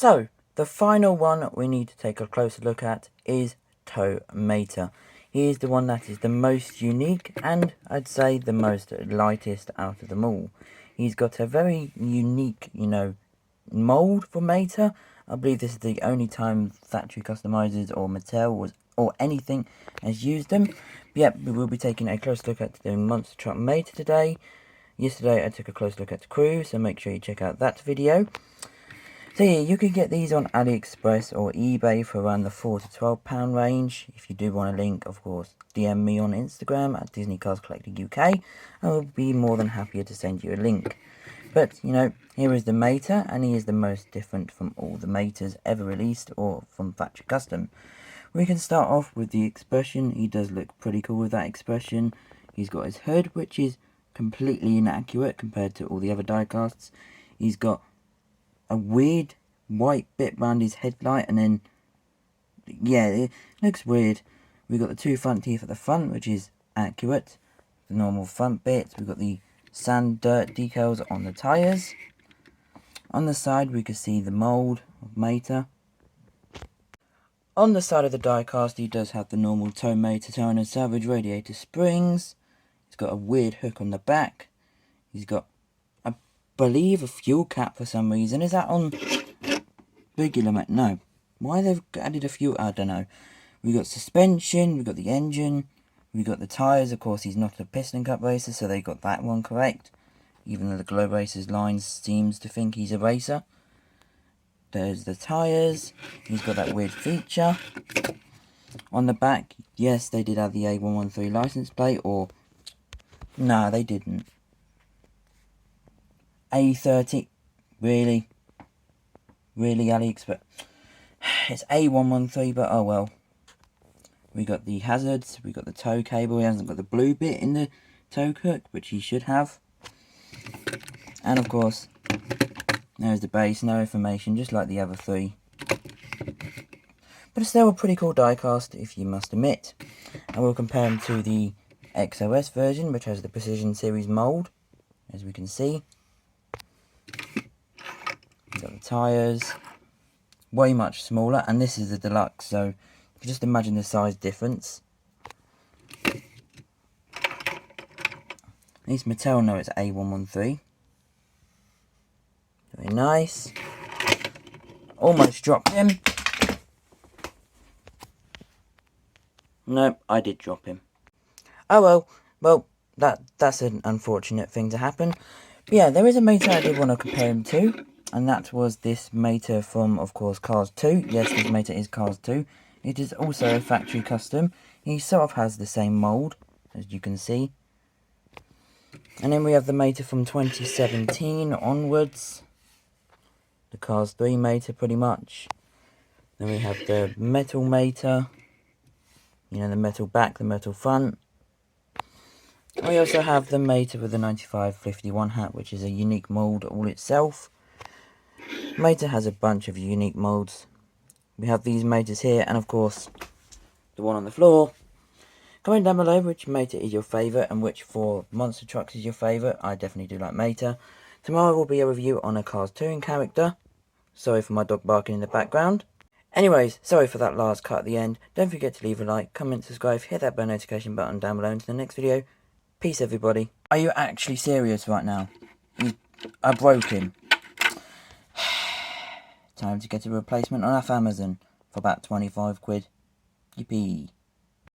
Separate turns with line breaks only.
So, the final one we need to take a closer look at is Tomater. He is the one that is the most unique and I'd say the most lightest out of them all. He's got a very unique, mould for Mater. I believe this is the only time factory customizers or Mattel or anything has used them. But yep, we will be taking a close look at the monster truck Mater today. Yesterday I took a close look at the crew, so make sure you check out that video. So yeah, you can get these on AliExpress or eBay for around the £4 to £12 range. If you do want a link, of course, DM me on Instagram at Diecast Collector UK. I will be more than happy to send you a link. But, here is the Mater, and he is the most different from all the Maters ever released or from Factory Custom. We can start off with the expression. He does look pretty cool with that expression. He's got his hood, which is completely inaccurate compared to all the other diecasts. He's got a weird white bit around his headlight, and then, yeah, it looks weird. We've got the two front teeth at the front, which is accurate. The normal front bits. We've got the sand dirt decals on the tyres. On the side, we can see the mould of Mater. On the side of the diecast, he does have the normal Tomater tire and salvage radiator springs. He's got a weird hook on the back. He's got, I believe, a fuel cap for some reason. Is that on regular Mater? No. Why they've added a fuel? I don't know. We've got suspension, we've got the engine, we've got the tyres. Of course, he's not a piston cup racer, so they got that one correct. Even though the Globe Racers line seems to think he's a racer. There's the tyres. He's got that weird feature. On the back, yes, they did have the A113 license plate, or... no, they didn't. A30. Really? Really, AliExpress? It's A113, but oh well. We got the hazards, we got the tow cable. He hasn't got the blue bit in the tow hook, which he should have. And of course, there's the base, no information, just like the other three. But it's still a pretty cool diecast, if you must admit. And we'll compare him to the XOS version, which has the Precision Series mould, as we can see. We've got the tyres, way much smaller, and this is the deluxe, so you can just imagine the size difference. At least Mattel know it's A113. Very nice. Almost dropped him. Nope, I did drop him. Oh well, that's an unfortunate thing to happen. But yeah, there is a Mater I did want to compare him to, and that was this Mater from, of course, Cars 2. Yes, this Mater is Cars 2. It is also a factory custom. He sort of has the same mould, as you can see. And then we have the Mater from 2017 onwards. The Cars 3 Mater, pretty much. Then we have the metal Mater. The metal back, the metal front. And we also have the Mater with the 9551 hat, which is a unique mould all itself. Mater has a bunch of unique moulds. We have these Maters here, and of course, the one on the floor. Comment down below which Mater is your favourite, and which for monster trucks is your favourite. I definitely do like Mater. Tomorrow will be a review on a Cars Touring character. Sorry for my dog barking in the background. Anyways, sorry for that last cut at the end. Don't forget to leave a like, comment, subscribe, hit that bell notification button down below. Until the next video, peace everybody. Are you actually serious right now? I broke him. Time to get a replacement on off Amazon for about 25 quid. Yippee.